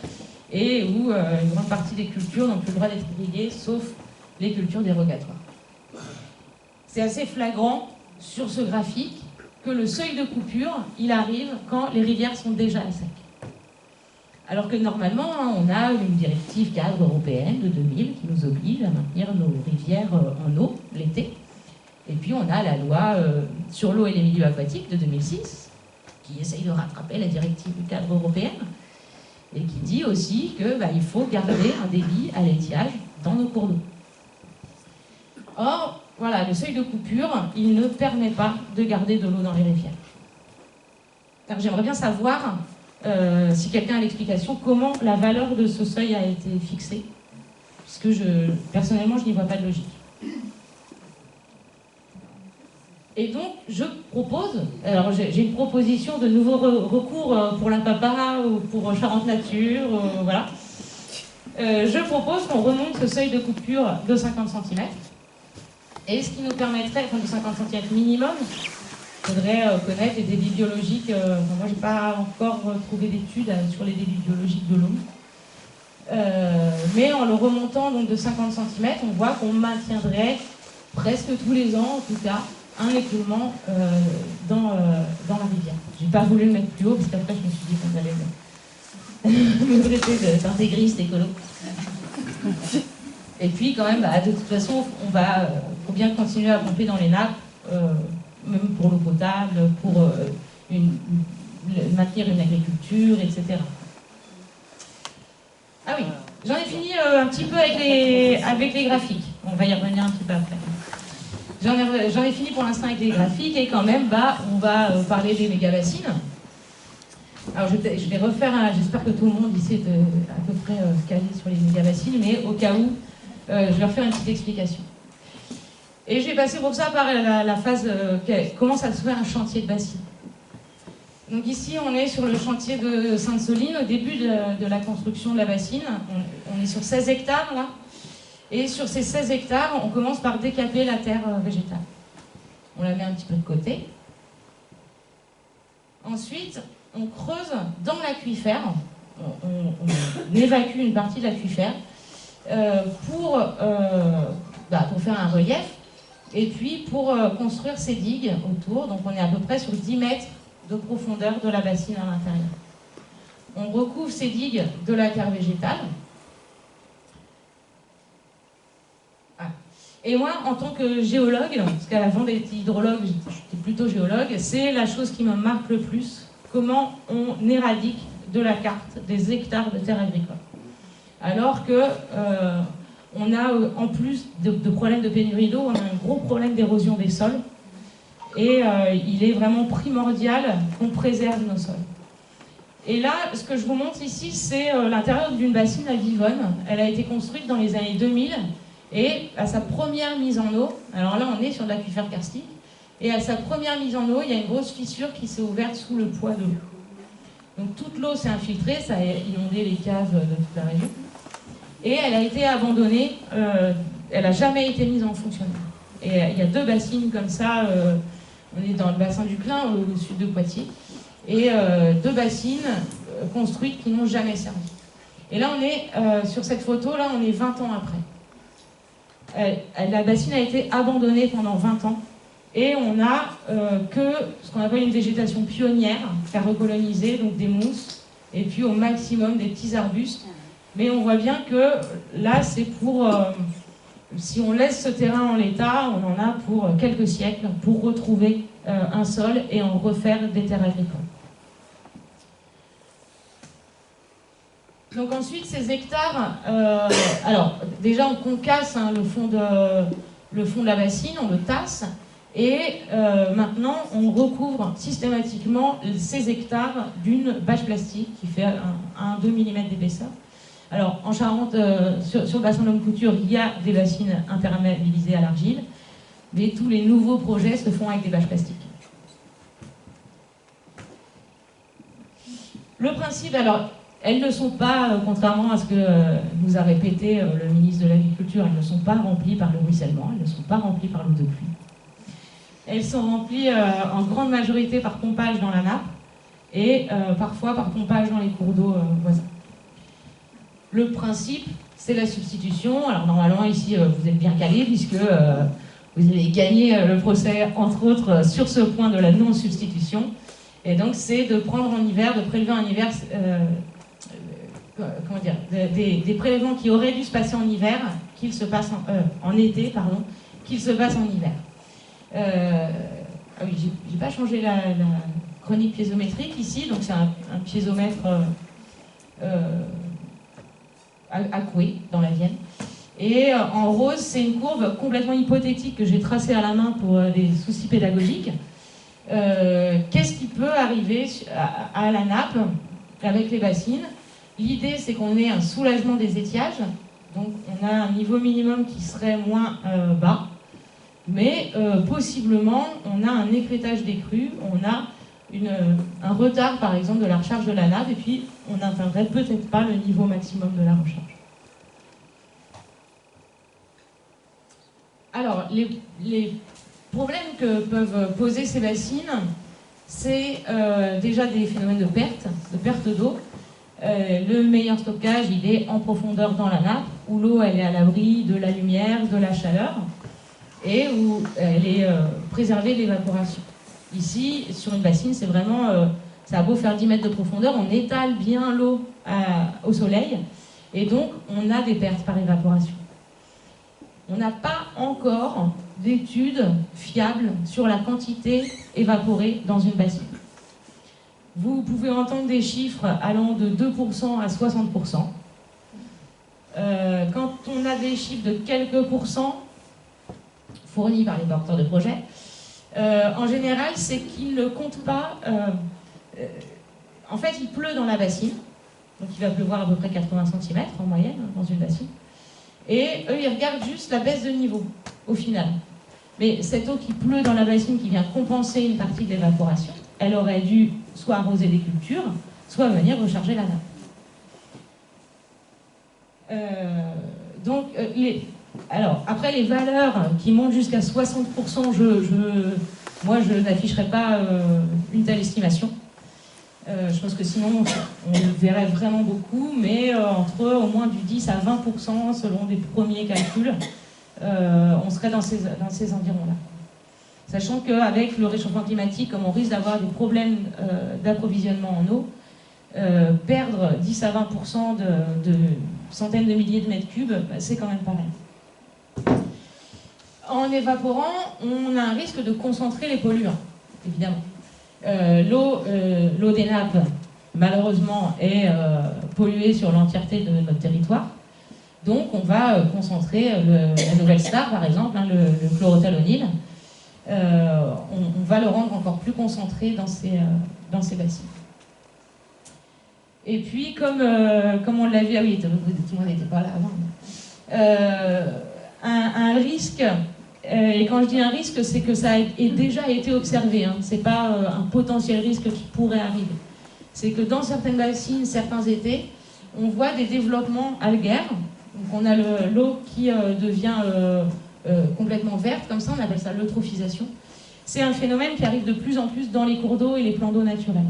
et où une grande partie des cultures n'ont plus le droit d'être irriguées, sauf les cultures dérogatoires. C'est assez flagrant sur ce graphique que le seuil de coupure, il arrive quand les rivières sont déjà à sec. Alors que normalement, on a une directive cadre européenne de 2000 qui nous oblige à maintenir nos rivières en eau l'été. Et puis on a la loi sur l'eau et les milieux aquatiques de 2006 qui essaye de rattraper la directive du cadre européenne et qui dit aussi qu'il faut garder un débit à l'étiage dans nos cours d'eau. Or, voilà, le seuil de coupure, il ne permet pas de garder de l'eau dans les rivières. Alors j'aimerais bien savoir si quelqu'un a l'explication, comment la valeur de ce seuil a été fixée, puisque personnellement, je n'y vois pas de logique. Et donc, je propose, alors j'ai une proposition de nouveaux recours pour la PAPA ou pour Charente Nature, voilà. Je propose qu'on remonte ce seuil de coupure de 50 cm, et ce qui nous permettrait, enfin de 50 cm minimum, il faudrait connaître les débits biologiques. Moi, je n'ai pas encore trouvé d'études sur les débits biologiques de l'eau. Mais en le remontant donc, de 50 cm, on voit qu'on maintiendrait presque tous les ans, en tout cas, un écoulement dans la rivière. Je n'ai pas voulu le mettre plus haut, parce qu'après, je me suis dit qu'on allait me traiter d'intégriste écolo. Et puis, quand même, de toute façon, faut bien continuer à pomper dans les nappes, même pour l'eau potable, pour maintenir une agriculture, etc. Ah oui, j'en ai fini un petit peu avec les graphiques. On va y revenir un petit peu après. J'en ai fini pour l'instant avec les graphiques, et quand même, on va parler des mégabassines. Alors je vais refaire, j'espère que tout le monde ici est à peu près calé sur les mégabassines, mais au cas où, je vais refaire une petite explication. Et je vais passer pour ça par la phase comment ça se fait un chantier de bassine. Donc ici, on est sur le chantier de Sainte-Soline, au début de la construction de la bassine. On est sur 16 hectares là. Et sur ces 16 hectares, on commence par décaper la terre végétale. On la met un petit peu de côté. Ensuite, on creuse dans l'aquifère. On évacue une partie de l'aquifère pour faire un relief. Et puis pour construire ces digues autour, donc on est à peu près sur 10 mètres de profondeur de la bassine à l'intérieur. On recouvre ces digues de la terre végétale. Ah. Et moi, en tant que géologue, parce qu'avant d'être hydrologue, j'étais plutôt géologue, c'est la chose qui me marque le plus, comment on éradique de la carte des hectares de terre agricole. Alors que on a, en plus de problèmes de pénurie d'eau, on a un gros problème d'érosion des sols. Et il est vraiment primordial qu'on préserve nos sols. Et là, ce que je vous montre ici, c'est l'intérieur d'une bassine à Vivonne. Elle a été construite dans les années 2000. Et à sa première mise en eau, alors là on est sur de l'aquifère karstique, et à sa première mise en eau, il y a une grosse fissure qui s'est ouverte sous le poids de l'eau. Donc toute l'eau s'est infiltrée, ça a inondé les caves de toute la région. Et elle a été abandonnée, elle n'a jamais été mise en fonctionnement. Et il y a deux bassines comme ça, on est dans le bassin du Clin, au sud de Poitiers, et deux bassines construites qui n'ont jamais servi. Et là on est, sur cette photo, là on est 20 ans après. La bassine a été abandonnée pendant 20 ans, et on n'a que ce qu'on appelle une végétation pionnière qui a recolonisé, donc des mousses, et puis au maximum des petits arbustes. Mais on voit bien que là, c'est pour... si on laisse ce terrain en l'état, on en a pour quelques siècles pour retrouver un sol et en refaire des terres agricoles. Donc ensuite, ces hectares... alors, déjà, on concasse le fond de la bassine, on le tasse, et maintenant, on recouvre systématiquement ces hectares d'une bâche plastique qui fait 1-2 mm d'épaisseur, Alors, en Charente, sur le bassin de l'Homme-Couture, il y a des bassines imperméabilisées à l'argile, mais tous les nouveaux projets se font avec des bâches plastiques. Le principe, alors, elles ne sont pas, contrairement à ce que nous a répété le ministre de l'Agriculture, elles ne sont pas remplies par le ruissellement, elles ne sont pas remplies par l'eau de pluie. Elles sont remplies en grande majorité par pompage dans la nappe et parfois par pompage dans les cours d'eau voisins. Le principe, c'est la substitution. Alors normalement ici, vous êtes bien calés puisque vous avez gagné le procès, entre autres, sur ce point de la non-substitution. Et donc c'est de prendre en hiver, de prélever en hiver, comment dire, des prélèvements qui auraient dû se passer en hiver, qu'ils se passent en été, pardon, qu'ils se passent en hiver. Ah oui, j'ai pas changé la chronique piézométrique ici, donc c'est un piézomètre à Coué, dans la Vienne. Et en rose, c'est une courbe complètement hypothétique que j'ai tracée à la main pour des soucis pédagogiques. Qu'est-ce qui peut arriver à la nappe avec les bassines? L'idée, c'est qu'on ait un soulagement des étiages, donc on a un niveau minimum qui serait moins bas, mais possiblement, on a un écrêtage des crues, on a un retard, par exemple, de la recharge de la nappe, et puis on n'atteindrait peut-être pas le niveau maximum de la recharge. Alors, les problèmes que peuvent poser ces bassines, c'est déjà des phénomènes de perte d'eau. Le meilleur stockage, il est en profondeur dans la nappe, où l'eau elle est à l'abri de la lumière, de la chaleur, et où elle est préservée de l'évaporation. Ici, sur une bassine, c'est vraiment, ça a beau faire 10 mètres de profondeur, on étale bien l'eau au soleil, et donc on a des pertes par évaporation. On n'a pas encore d'études fiables sur la quantité évaporée dans une bassine. Vous pouvez entendre des chiffres allant de 2% à 60%. Quand on a des chiffres de quelques pourcents fournis par les porteurs de projets, en général, c'est qu'ils ne comptent pas... en fait, il pleut dans la bassine, donc il va pleuvoir à peu près 80 cm en moyenne dans une bassine. Et eux, ils regardent juste la baisse de niveau, au final. Mais cette eau qui pleut dans la bassine, qui vient compenser une partie de l'évaporation, elle aurait dû soit arroser des cultures, soit venir recharger la nappe. Alors, après, les valeurs qui montent jusqu'à 60%, moi, je n'afficherai pas une telle estimation. Je pense que sinon, on le verrait vraiment beaucoup, mais entre au moins du 10 à 20% selon des premiers calculs, on serait dans ces environs-là. Sachant qu'avec le réchauffement climatique, comme on risque d'avoir des problèmes d'approvisionnement en eau, perdre 10 à 20% de centaines de milliers de mètres cubes, c'est quand même pareil. En évaporant, on a un risque de concentrer les polluants, évidemment. L'eau des nappes, malheureusement, est polluée sur l'entièreté de notre territoire. Donc, on va concentrer la nouvelle star, par exemple, le chlorothalonil. On va le rendre encore plus concentré dans ces bassines. Et puis, comme on l'a vu, ah oui, tout le monde n'était pas là avant. Un risque, et quand je dis un risque, c'est que ça ait déjà été observé. Hein. Ce n'est pas un potentiel risque qui pourrait arriver. C'est que dans certaines bassines, certains étés, on voit des développements algaires. Donc on a l'eau qui devient complètement verte, comme ça, on appelle ça l'eutrophisation. C'est un phénomène qui arrive de plus en plus dans les cours d'eau et les plans d'eau naturels.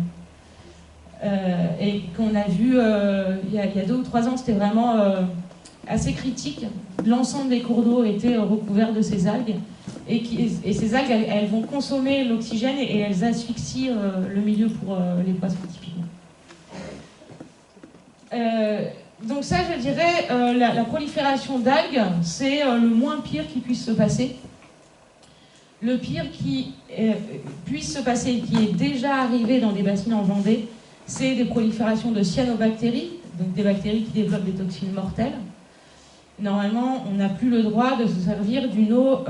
Et qu'on a vu il y a 2 ou 3 ans, c'était vraiment assez critique. L'ensemble des cours d'eau étaient recouverts de ces algues. Et ces algues, elles vont consommer l'oxygène et elles asphyxient le milieu pour les poissons, typiquement. Donc ça, je dirais, la prolifération d'algues, c'est le moins pire qui puisse se passer. Le pire qui puisse se passer et qui est déjà arrivé dans des bassines en Vendée, c'est des proliférations de cyanobactéries, donc des bactéries qui développent des toxines mortelles. Normalement, on n'a plus le droit de se servir d'une eau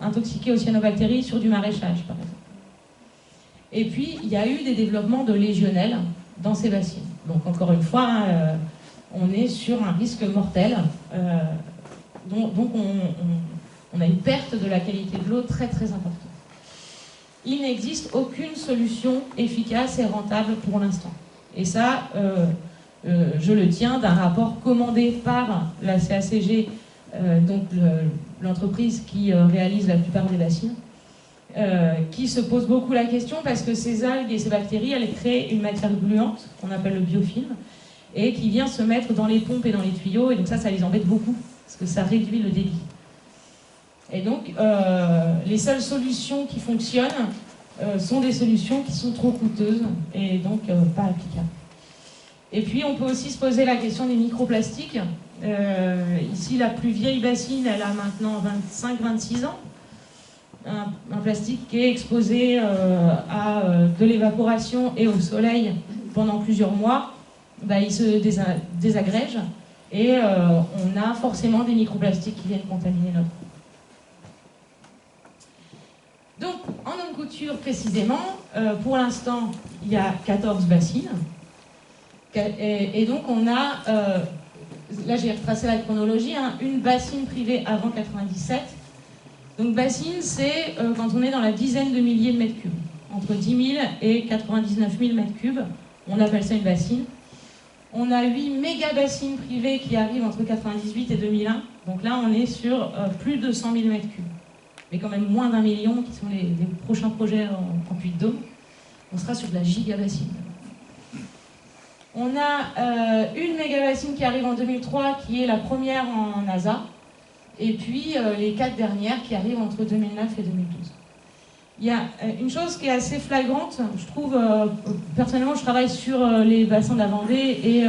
intoxiquée aux cyanobactéries sur du maraîchage, par exemple. Et puis, il y a eu des développements de légionnelles dans ces bassines. Donc, encore une fois, on est sur un risque mortel. Donc on a une perte de la qualité de l'eau très très importante. Il n'existe aucune solution efficace et rentable pour l'instant. Et ça, je le tiens d'un rapport commandé par la CACG, donc l'entreprise qui réalise la plupart des bassines, qui se pose beaucoup la question parce que ces algues et ces bactéries, elles créent une matière gluante qu'on appelle le biofilm et qui vient se mettre dans les pompes et dans les tuyaux, et donc ça les embête beaucoup parce que ça réduit le débit. Et donc les seules solutions qui fonctionnent sont des solutions qui sont trop coûteuses et donc pas applicables. Et puis on peut aussi se poser la question des microplastiques. Ici la plus vieille bassine, elle a maintenant 25-26 ans. Un plastique qui est exposé à de l'évaporation et au soleil pendant plusieurs mois, il se désagrège et on a forcément des microplastiques qui viennent contaminer notre eau. Donc en homme couture précisément, pour l'instant il y a 14 bassines et donc on a, là j'ai retracé la chronologie, une bassine privée avant 97. Donc bassine, c'est quand on est dans la dizaine de milliers de mètres cubes. Entre 10 000 et 99 000 mètres cubes, on appelle ça une bassine. On a 8 méga-bassines privées qui arrivent entre 98 et 2001. Donc là, on est sur plus de 100 000 mètres cubes. Mais quand même moins d'1 million, qui sont les prochains projets en Puy-de-Dôme. On sera sur de la giga-bassine. On a une méga-bassine qui arrive en 2003, qui est la première en NASA. Et puis les 4 dernières qui arrivent entre 2009 et 2012. Il y a une chose qui est assez flagrante, je trouve, personnellement je travaille sur les bassins de la Vendée et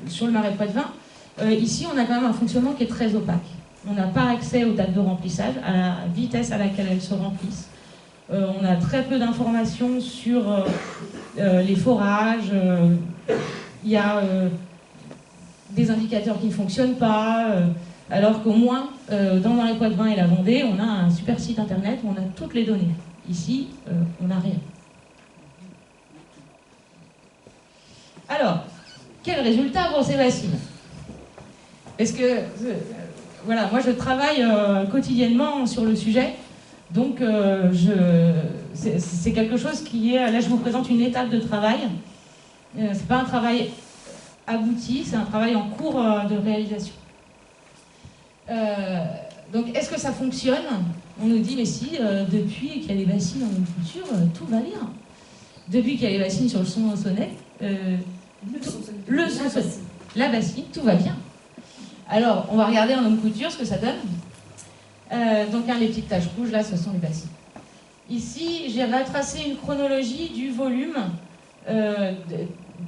sur le marais de Poitevin. Ici on a quand même un fonctionnement qui est très opaque. On n'a pas accès aux dates de remplissage, à la vitesse à laquelle elles se remplissent. On a très peu d'informations sur les forages. Il y a des indicateurs qui ne fonctionnent pas, alors qu'au moins, dans le marais Poitevin et la Vendée, on a un super site internet où on a toutes les données. Ici, on n'a rien. Alors, quel résultat pour ces bassines? Parce que, voilà, moi je travaille quotidiennement sur le sujet, donc c'est quelque chose qui est... Là, je vous présente une étape de travail. C'est pas un travail abouti, c'est un travail en cours de réalisation. Donc, est-ce que ça fonctionne? On nous dit, mais si, depuis qu'il y a les bassines en homme couture, tout va bien. Depuis qu'il y a les bassines sur le son sonnet, la bassine, tout va bien. Alors, on va regarder en homme couture ce que ça donne. Donc, les petites taches rouges, là, ce sont les bassines. Ici, j'ai retracé une chronologie du volume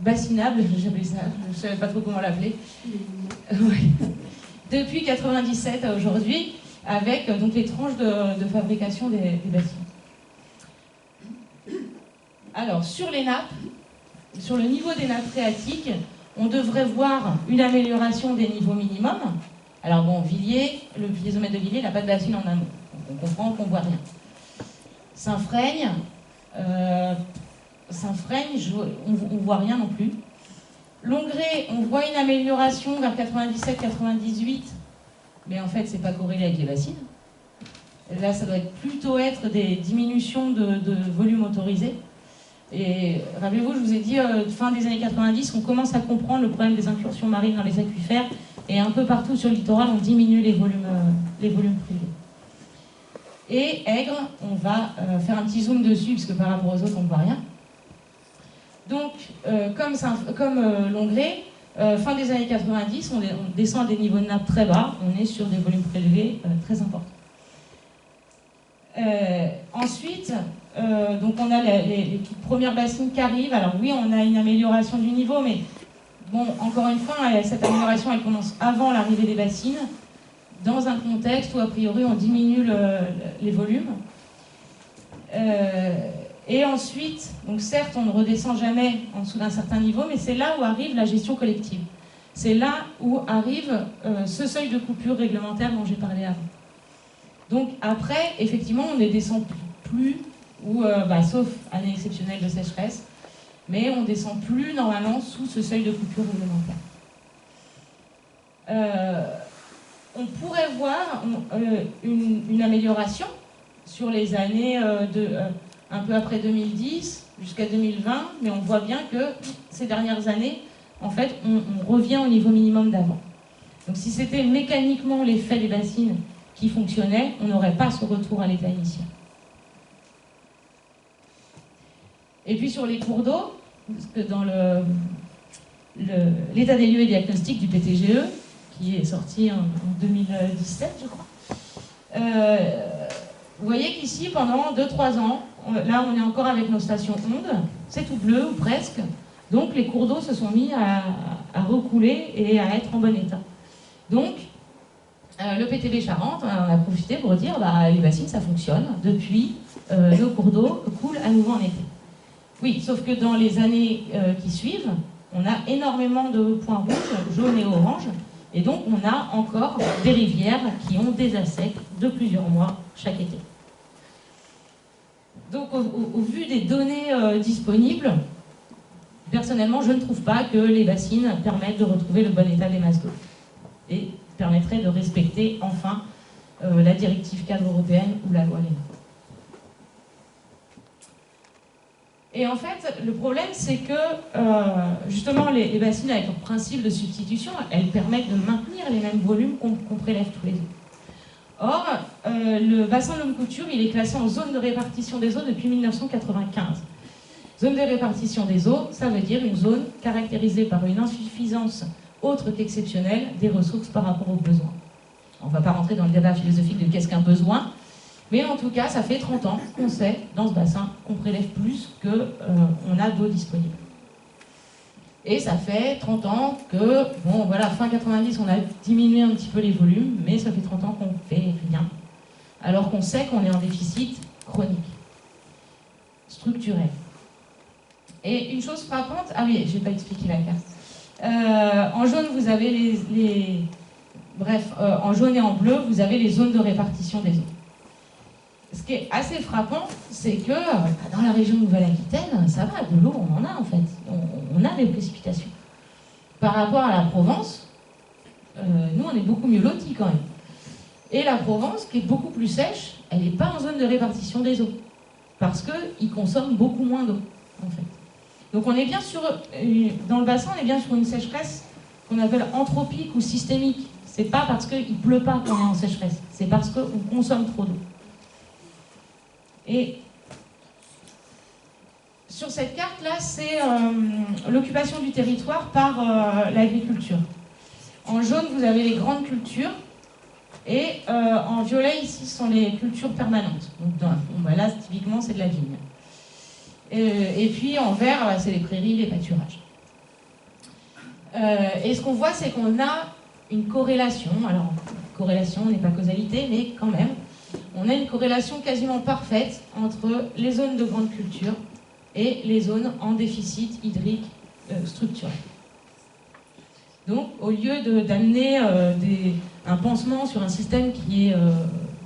bassinable, j'appelais ça, je ne savais pas trop comment l'appeler. Ouais. Depuis 97 à aujourd'hui, avec donc les tranches de fabrication des bassines. Alors, sur les nappes, sur le niveau des nappes phréatiques, on devrait voir une amélioration des niveaux minimums. Alors bon, Villiers, le piézomètre de Villiers, il n'a pas de bassine en amont. On comprend qu'on ne voit rien. Saint-Freigne, on ne voit rien non plus. Longré, on voit une amélioration vers 97-98, mais en fait, c'est pas corrélé avec les bassines. Là, ça doit plutôt être des diminutions de volume autorisé. Et rappelez-vous, je vous ai dit, fin des années 90, on commence à comprendre le problème des incursions marines dans les aquifères, et un peu partout sur le littoral, on diminue les volumes privés. Et Aigre, on va faire un petit zoom dessus, parce que par rapport aux autres, on ne voit rien. Donc, comme Longré, fin des années 90, on descend à des niveaux de nappe très bas, on est sur des volumes prélevés très importants. Ensuite, donc on a les toutes premières bassines qui arrivent. Alors oui, on a une amélioration du niveau, mais bon, encore une fois, cette amélioration, elle commence avant l'arrivée des bassines, dans un contexte où, a priori, on diminue les volumes. Et ensuite, donc certes, on ne redescend jamais en dessous d'un certain niveau, mais c'est là où arrive la gestion collective. C'est là où arrive ce seuil de coupure réglementaire dont j'ai parlé avant. Donc après, effectivement, on ne descend plus, ou, sauf année exceptionnelle de sécheresse, mais on ne descend plus normalement sous ce seuil de coupure réglementaire. On pourrait voir une amélioration sur les années un peu après 2010 jusqu'à 2020, mais on voit bien que ces dernières années, en fait, on revient au niveau minimum d'avant. Donc si c'était mécaniquement l'effet des bassines qui fonctionnait, on n'aurait pas ce retour à l'état initial. Et puis sur les cours d'eau, parce que dans l'état des lieux et diagnostic du PTGE, qui est sorti en 2017, je crois, vous voyez qu'ici, pendant 2-3 ans, là on est encore avec nos stations ondes, c'est tout bleu, ou presque, donc les cours d'eau se sont mis à recouler et à être en bon état. Donc, le PTB Charente, on a profité pour dire les bassines, ça fonctionne. Depuis, nos cours d'eau coulent à nouveau en été. Oui, sauf que dans les années qui suivent, on a énormément de points rouges, jaunes et oranges, et donc on a encore des rivières qui ont des assecs de plusieurs mois chaque été. Donc, au vu des données disponibles, personnellement, je ne trouve pas que les bassines permettent de retrouver le bon état des masses d'eau et permettraient de respecter enfin la directive cadre européenne ou la loi LEMA. Et en fait, le problème, c'est que justement, les bassines, avec leur principe de substitution, elles permettent de maintenir les mêmes volumes qu'on prélève tous les ans. Or, le bassin de L'Homme-Couture, il est classé en zone de répartition des eaux depuis 1995. Zone de répartition des eaux, ça veut dire une zone caractérisée par une insuffisance autre qu'exceptionnelle des ressources par rapport aux besoins. On ne va pas rentrer dans le débat philosophique de qu'est-ce qu'un besoin, mais en tout cas, ça fait 30 ans qu'on sait, dans ce bassin, qu'on prélève plus qu'on a d'eau disponible. Et ça fait 30 ans que, bon voilà, fin 90, on a diminué un petit peu les volumes, mais ça fait 30 ans qu'on ne fait rien. Alors qu'on sait qu'on est en déficit chronique, structurel. Et une chose frappante, ah oui, je n'ai pas expliqué la carte. En jaune, vous avez en jaune et en bleu, vous avez les zones de répartition des eaux. Ce qui est assez frappant, c'est que dans la région Nouvelle-Aquitaine, ça va, de l'eau, on en a en fait. On a des précipitations. Par rapport à la Provence, nous, on est beaucoup mieux lotis quand même. Et la Provence, qui est beaucoup plus sèche, elle n'est pas en zone de répartition des eaux. Parce qu'ils consomment beaucoup moins d'eau, en fait. Donc on est bien dans le bassin, on est bien sur une sécheresse qu'on appelle anthropique ou systémique. C'est pas parce qu'il ne pleut pas qu'on est en sécheresse, c'est parce qu'on consomme trop d'eau. Et sur cette carte-là, c'est l'occupation du territoire par l'agriculture. En jaune, vous avez les grandes cultures, et en violet, ici, ce sont les cultures permanentes. Donc, là, typiquement, c'est de la vigne. Et puis en vert, c'est les prairies, les pâturages. Et ce qu'on voit, c'est qu'on a une corrélation. Alors, corrélation n'est pas causalité, mais quand même, on a une corrélation quasiment parfaite entre les zones de grande culture et les zones en déficit hydrique structurel. Donc, au lieu d'amener un pansement sur un système qui est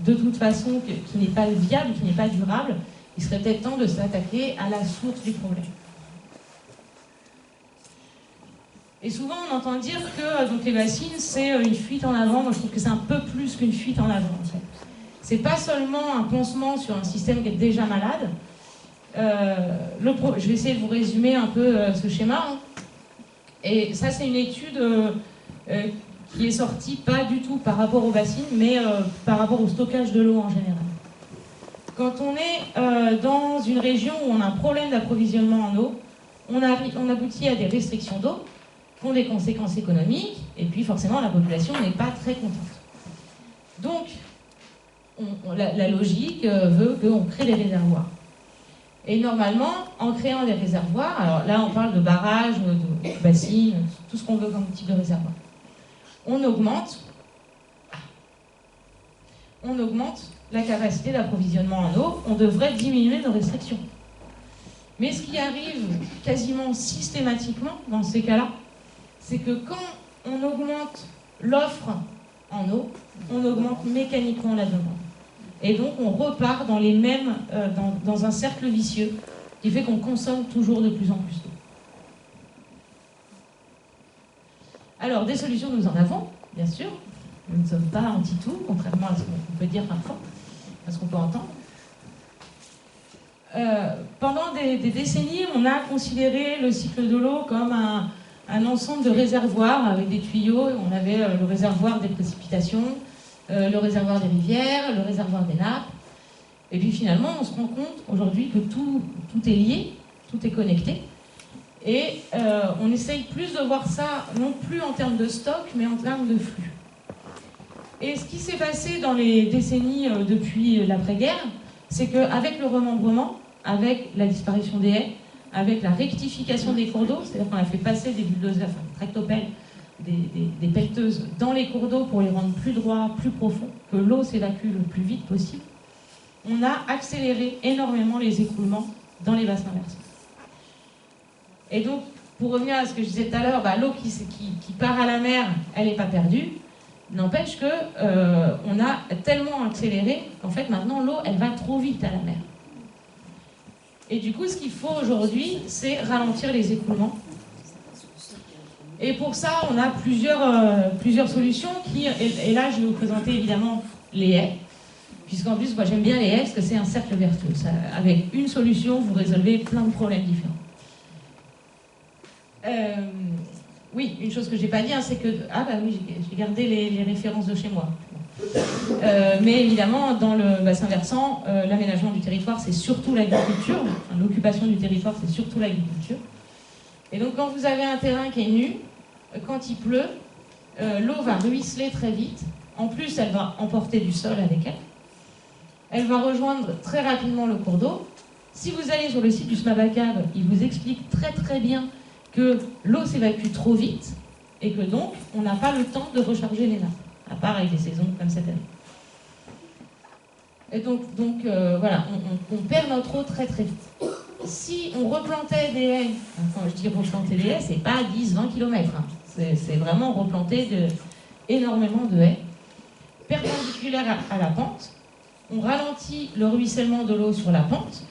de toute façon qui n'est pas viable, qui n'est pas durable, il serait peut-être temps de s'attaquer à la source du problème. Et souvent, on entend dire que donc, les bassines, c'est une fuite en avant. Moi, je trouve que c'est un peu plus qu'une fuite en avant, en fait. C'est pas seulement un pansement sur un système qui est déjà malade. Je vais essayer de vous résumer un peu ce schéma. Hein. Et ça, c'est une étude qui est sortie pas du tout par rapport aux bassines, mais par rapport au stockage de l'eau en général. Quand on est dans une région où on a un problème d'approvisionnement en eau, on aboutit à des restrictions d'eau qui ont des conséquences économiques, et puis forcément la population n'est pas très contente. Donc, la logique veut qu'on crée des réservoirs. Et normalement, en créant des réservoirs, alors là on parle de barrages, de bassines, tout ce qu'on veut comme type de réservoir, on augmente la capacité d'approvisionnement en eau, on devrait diminuer nos restrictions. Mais ce qui arrive quasiment systématiquement dans ces cas-là, c'est que quand on augmente l'offre en eau, on augmente mécaniquement la demande. Et donc on repart dans les mêmes, dans un cercle vicieux qui fait qu'on consomme toujours de plus en plus d'eau. Alors, des solutions, nous en avons, bien sûr. Nous ne sommes pas anti-tout, contrairement à ce qu'on peut dire parfois, à ce qu'on peut entendre. Pendant des décennies, on a considéré le cycle de l'eau comme un ensemble de réservoirs avec des tuyaux. On avait le réservoir des précipitations, le réservoir des rivières, le réservoir des nappes. Et puis finalement, on se rend compte aujourd'hui que tout est lié, tout est connecté. Et on essaye plus de voir ça, non plus en termes de stock, mais en termes de flux. Et ce qui s'est passé dans les décennies depuis l'après-guerre, c'est qu'avec le remembrement, avec la disparition des haies, avec la rectification des cours d'eau, c'est-à-dire qu'on a fait passer des bulldozers, enfin des tractopelles, des pelleteuses dans les cours d'eau pour les rendre plus droits, plus profonds, que l'eau s'évacue le plus vite possible, on a accéléré énormément les écoulements dans les bassins versants. Et donc, pour revenir à ce que je disais tout à l'heure, l'eau qui part à la mer, elle n'est pas perdue. N'empêche qu'on a tellement accéléré qu'en fait, maintenant, l'eau, elle va trop vite à la mer. Et du coup, ce qu'il faut aujourd'hui, c'est ralentir les écoulements. Et pour ça, on a plusieurs solutions et là, je vais vous présenter évidemment les haies. Puisqu'en plus, moi, j'aime bien les haies parce que c'est un cercle vertueux. Avec une solution, vous résolvez plein de problèmes différents. Oui, une chose que je n'ai pas dit, c'est que... Ah bah oui, j'ai gardé les références de chez moi. Mais évidemment, dans le bassin versant, l'aménagement du territoire, c'est surtout l'agriculture. Enfin, l'occupation du territoire, c'est surtout l'agriculture. Et donc, quand vous avez un terrain qui est nu, quand il pleut, l'eau va ruisseler très vite. En plus, elle va emporter du sol avec elle. Elle va rejoindre très rapidement le cours d'eau. Si vous allez sur le site du SMABACAB, il vous explique très très bien que l'eau s'évacue trop vite et que donc, on n'a pas le temps de recharger les nappes, à part avec des saisons comme cette année. Et donc voilà, on perd notre eau très très vite. Si on replantait des haies, quand je dis replanter des haies, c'est pas 10-20 km, c'est vraiment replanter énormément de haies, perpendiculaires à la pente. On ralentit le ruissellement de l'eau sur la pente.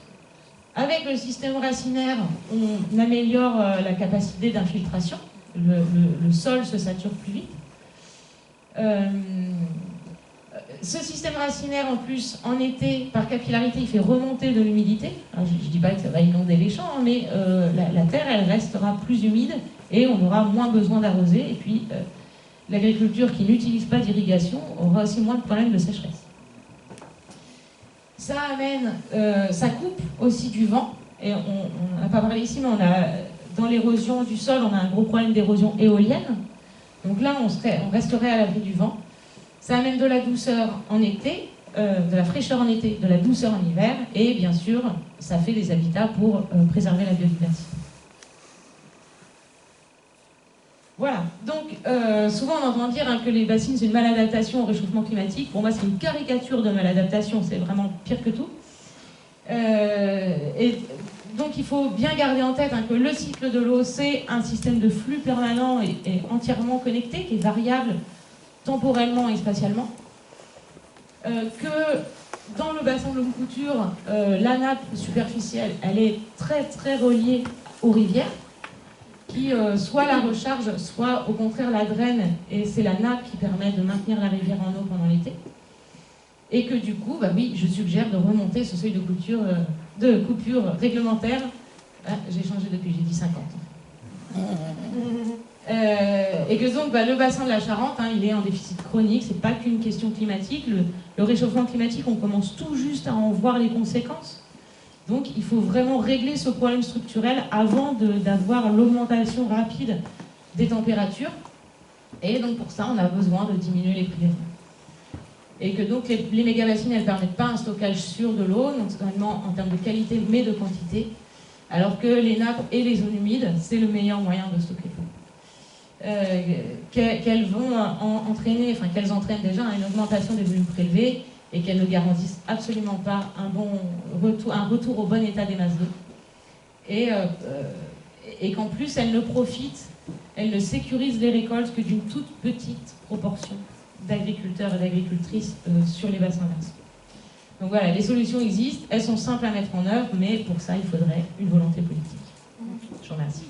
Avec le système racinaire, on améliore la capacité d'infiltration. Le sol se sature plus vite. Ce système racinaire, en plus, en été, par capillarité, il fait remonter de l'humidité. Je ne dis pas que ça va inonder les champs, mais la terre, elle restera plus humide et on aura moins besoin d'arroser. Et puis, l'agriculture qui n'utilise pas d'irrigation aura aussi moins de problèmes de sécheresse. Ça amène, ça coupe aussi du vent, et on n'a pas parlé ici, mais dans l'érosion du sol, on a un gros problème d'érosion éolienne. Donc là, on resterait à l'abri du vent. Ça amène de la douceur en été, de la fraîcheur en été, de la douceur en hiver, et bien sûr, ça fait des habitats pour préserver la biodiversité. Voilà, donc souvent on entend dire que les bassines c'est une maladaptation au réchauffement climatique. Pour moi c'est une caricature de maladaptation, c'est vraiment pire que tout. Et donc il faut bien garder en tête que le cycle de l'eau c'est un système de flux permanent et entièrement connecté, qui est variable temporellement et spatialement. Que dans le bassin de Longcouture, la nappe superficielle elle est très très reliée aux rivières, qui soit la recharge, soit au contraire la draine, et c'est la nappe qui permet de maintenir la rivière en eau pendant l'été. Et que du coup, oui, je suggère de remonter ce seuil de coupure réglementaire. Ah, j'ai changé depuis, j'ai dit 50. Et que donc le bassin de la Charente, il est en déficit chronique, c'est pas qu'une question climatique. Le réchauffement climatique, on commence tout juste à en voir les conséquences. Donc il faut vraiment régler ce problème structurel avant d'avoir l'augmentation rapide des températures. Et donc pour ça, on a besoin de diminuer les prélèvements. Et que donc les méga-bassines, elles ne permettent pas un stockage sûr de l'eau, non seulement en termes de qualité, mais de quantité. Alors que les nappes et les zones humides, c'est le meilleur moyen de stocker l'eau. Qu'elles vont entraîner, enfin qu'elles entraînent déjà une augmentation des volumes prélevés, et qu'elles ne garantissent absolument pas un retour au bon état des masses d'eau. Et qu'en plus, elles ne sécurisent les récoltes que d'une toute petite proportion d'agriculteurs et d'agricultrices sur les bassins versants. Donc voilà, les solutions existent, elles sont simples à mettre en œuvre, mais pour ça, il faudrait une volonté politique. Je vous remercie.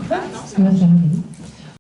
Ça va, ça va.